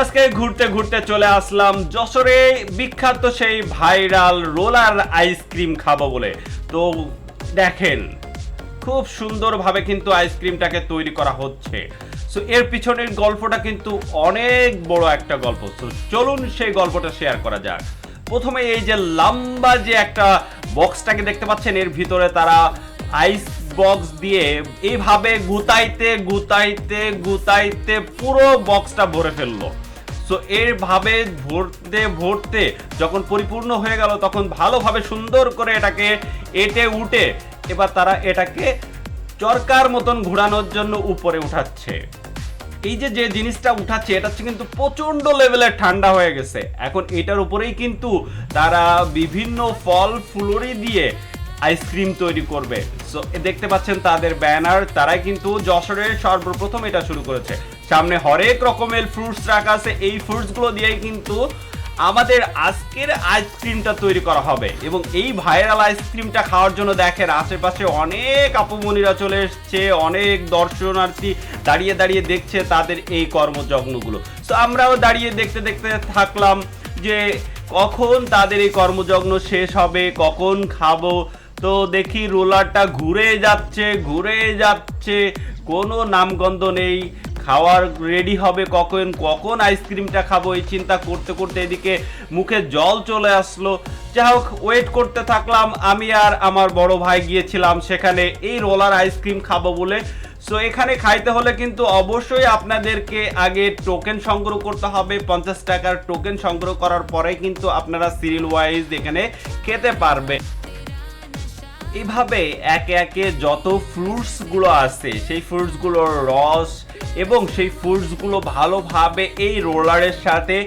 আজকে ঘুরতে ঘুরতে চলে আসলাম যশোরে বিখ্যাত সেই ভাইরাল রোলার আইসক্রিম খাবো বলে। তো দেখেন খুব সুন্দরভাবে কিন্তু আইসক্রিমটাকে তৈরি করা হচ্ছে। সো এর পিছনের গল্পটা কিন্তু অনেক বড় একটা গল্প। তো চলুন সেই গল্পটা শেয়ার করা যাক। প্রথমে এই যে লম্বা যে একটা বক্সটাকে দেখতে পাচ্ছেন, এর ভিতরে তারা আইস বক্স দিয়ে এইভাবে গুতাইতে গুতাইতে গুতাইতে পুরো বক্সটা ভরে ফেললো। সো এইভাবে ভরতে ভরতে যখন পরিপূর্ণ হয়ে গেল তখন ভালোভাবে সুন্দর করে এটাকে এটে উঠে এবার তারা এটাকে চরকার মতন ঘোরানোর জন্য উপরে উঠাচ্ছে। এই যে যে জিনিসটা উঠাচ্ছে এটা হচ্ছে কিন্তু প্রচন্ড লেভেলের ঠান্ডা হয়ে গেছে। এখন এটার উপরেই কিন্তু তারা বিভিন্ন ফল ফুলরি দিয়ে আইসক্রিম তৈরি করবে। সো দেখতে পাচ্ছেন তাদের ব্যানার, তারাই কিন্তু যশোরের সর্বপ্রথম এটা শুরু করেছে। সামনে হরেক রকমের ফ্রুটস রাখা আছে, এই ফ্রুটসগুলো দিয়েই কিন্তু আমাদের আজকের আইসক্রিমটা তৈরি করা হবে। এবং এই ভাইরাল আইসক্রিমটা খাওয়ার জন্য দেখেন আশেপাশে অনেক আপুমনিরা চলে এসছে, অনেক দর্শনার্থী দাঁড়িয়ে দাঁড়িয়ে দেখছে তাদের এই কর্মযজ্ঞগুলো। সো আমরাও দাঁড়িয়ে দেখতে দেখতে থাকলাম যে কখন তাদের এই কর্মযজ্ঞ শেষ হবে, কখন খাবো। তো দেখি রোলারটা ঘুরে যাচ্ছে, কোনো নামগন্ধ নেই। খাওয়ার রেডি হবে কখন কখন আইসক্রিমটা খাবো এই চিন্তা করতে করতে এদিকে মুখে জল চলে আসলো। যাই হোক ওয়েট করতে থাকলাম। আমি আর আমার বড় ভাই গিয়েছিলাম সেখানে এই রোলার আইসক্রিম খাবো বলে। সো এখানে খাইতে হলে কিন্তু অবশ্যই আপনাদেরকে আগে টোকেন সংগ্রহ করতে হবে। 50 টাকার টোকেন সংগ্রহ করার পরে কিন্তু আপনারা সিরিয়াল ওয়াইজ এখানে খেতে পারবেন। এইভাবে একে একে যত ফ্রুটসগুলো আছে সেই ফ্রুটসগুলোর রস এবং সেই ফ্রুটসগুলো ভালোভাবে এই রোলারের সাথে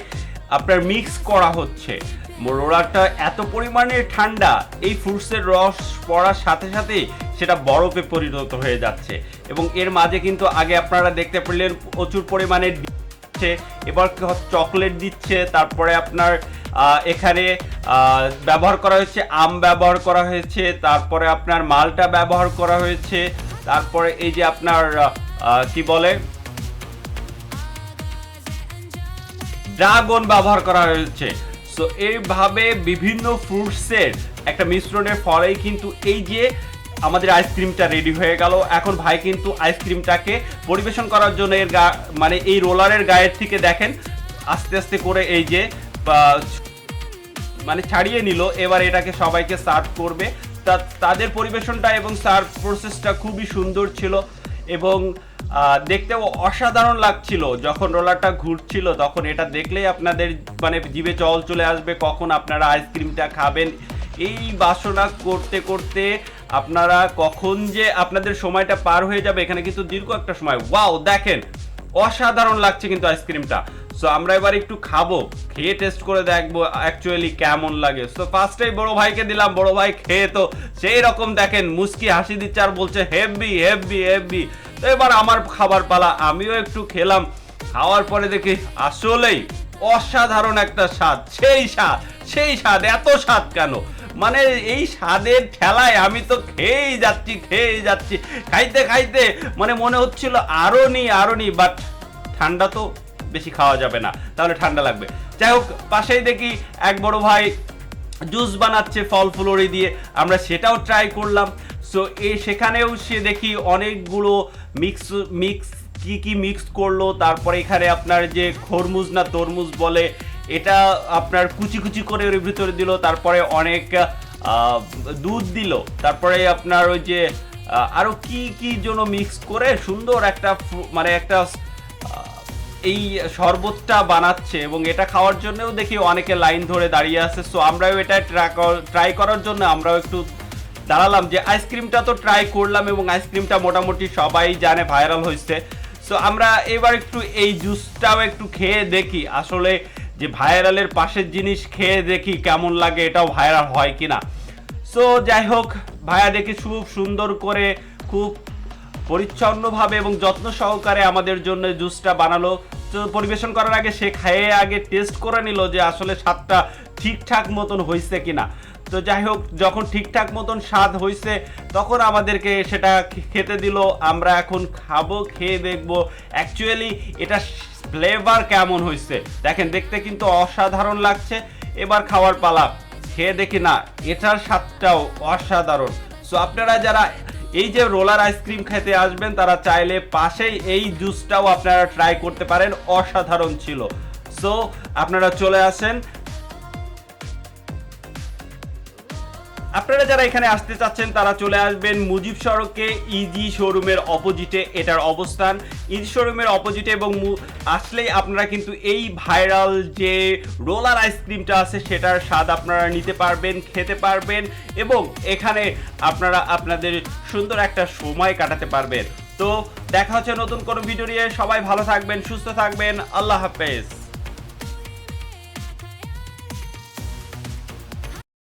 আপনার মিক্স করা হচ্ছে। রোলারটা এত পরিমাণে ঠান্ডা, এই ফ্রুটসের রস পড়ার সাথে সাথে সেটা বরফে পরিণত হয়ে যাচ্ছে। এবং এর মাঝে কিন্তু আগে আপনারা দেখতে পেলেন প্রচুর পরিমাণে দিচ্ছে, এবার চকলেট দিচ্ছে, তারপরে আপনার এখানে ব্যবহার করা হয়েছে আম ব্যবহার করা হয়েছে, তারপরে আপনার মালটা ব্যবহার করা হয়েছে, তারপরে এই যে আপনার কি বলে ড্রাগন ব্যবহার করা হয়েছে। সো এইভাবে বিভিন্ন ফ্রুটসের একটা মিশ্রণের ফলেই কিন্তু এই যে আমাদের আইসক্রিমটা রেডি হয়ে গেল। এখন ভাই কিন্তু আইসক্রিমটাকে পরিবেশন করার জন্য এর মানে এই রোলারের গায়ের থেকে দেখেন আস্তে আস্তে করে এই যে মানে ছাড়িয়ে নিল। এবার এটাকে সবাইকে সার্ভ করবে। তাদের পরিবেশনটা এবং সার্ভ প্রসেসটা খুবই সুন্দর ছিল এবং দেখতেও অসাধারণ লাগছিল। যখন রোলারটা ঘুরছিল তখন এটা দেখলেই আপনাদের মানে জিভে জল চলে আসবে কখন আপনারা আইসক্রিমটা খাবেন। এই বাসনা করতে করতে আপনারা কখন যে আপনাদের সময়টা পার হয়ে যাবে এখানে কিন্তু দীর্ঘ একটা সময়। ওয়াও দেখেন অসাধারণ লাগছে কিন্তু আইসক্রিমটা। সো আমরা এবার একটু খাবো, খেয়ে টেস্ট করে দেখবো অ্যাকচুয়ালি কেমন লাগে। সো ফার্স্টেই বড় ভাইকে দিলাম, বড় ভাই খেয়ে তো সেই রকম দেখেন মুস্কি হাসি দিচ্ছে আর বলছে হেভি হেভি হেভি। তো এবার আমার খাবার পালা, আমিও একটু খেলাম। খাওয়ার পরে দেখি আসলেই অসাধারণ একটা স্বাদ, সেই স্বাদ এত স্বাদ কেন, মানে এই স্বাদের ঠেলায় আমি তো খেয়েই যাচ্ছি খাইতে খাইতে মানে মনে হচ্ছিল আরো নি বাট ঠান্ডা তো বেশি খাওয়া যাবে না, তাহলে ঠান্ডা লাগবে। যাই হোক পাশেই দেখি এক বড় ভাই জুস বানাচ্ছে ফল ফুলরি দিয়ে, আমরা সেটাও ট্রাই করলাম। সো সেখানেও সে দেখি অনেকগুলো মিক্স কি মিক্স করলো। তারপরে এখানে আপনার যে খরমুজ না তরমুজ বলে এটা আপনার কুচি কুচি করে ওর ভিতরে দিল, তারপরে অনেক দুধ দিল, তারপরে আপনার ওই যে আরো কি জন্য মিক্স করে সুন্দর একটা মানে একটা এই শরবতটা বানাচ্ছে এবং এটা খাওয়ার জন্যও দেখি অনেকে লাইন ধরে দাঁড়িয়ে আছে। সো আমরাও এটা ট্রাই করার জন্য আমরাও একটু দাঁড়ালাম যে আইসক্রিমটা তো ট্রাই করলাম এবং আইসক্রিমটা মোটামুটি সবাই জানে ভাইরাল হয়েছে। সো আমরা এবার একটু এই জুসটাও একটু খেয়ে দেখি আসলে যে ভাইরালের পাশের জিনিস খেয়ে দেখি কেমন লাগে, এটাও ভাইরাল হয় কিনা। সো যাই হোক ভাইয়া দেখি খুব সুন্দর করে খুব পরিচ্ছন্নভাবে এবং যত্ন সহকারে আমাদের জন্য জুসটা বানালো। তো পরিবেশন করার আগে সে খেয়ে আগে টেস্ট করে নিল যে আসলে স্বাদটা ঠিকঠাক মতন হয়েছে কিনা। তো যাই হোক যখন ঠিকঠাক মতন স্বাদ হয়েছে তখন আমাদেরকে সেটা খেতে দিল। আমরা এখন খাবো, খেয়ে দেখবো অ্যাকচুয়ালি এটা ফ্লেভার কেমন হয়েছে দেখেন, দেখতে কিন্তু অসাধারণ লাগছে। এবার খাওয়ার পালা, খেয়ে দেখি না এটার স্বাদটাও অসাধারণ। সো আপনারা যারা এই যে রোলার আইসক্রিম খেতে আসবেন তারা চাইলে পাশেই এই জুসটাও আপনারা ট্রাই করতে পারেন, অসাধারণ ছিল। সো আপনারা চলে আসেন। আপনারা যারা এখানে আসতে চাচ্ছেন তারা চলে আসবেন মুজিব সড়কে ইজি শোরুমের অপোজিটে এটার অবস্থান। ইজি শোরুমের অপোজিটে এবং আসলেই আপনারা কিন্তু এই ভাইরাল যে রোলার আইসক্রিমটা আছে সেটার স্বাদ আপনারা নিতে পারবেন, খেতে পারবেন এবং এখানে আপনারা আপনাদের সুন্দর একটা সময় কাটাতে পারবেন। তো দেখা হচ্ছে নতুন কোনো ভিডিও নিয়ে। সবাই ভালো থাকবেন, সুস্থ থাকবেন, আল্লাহ হাফেজ।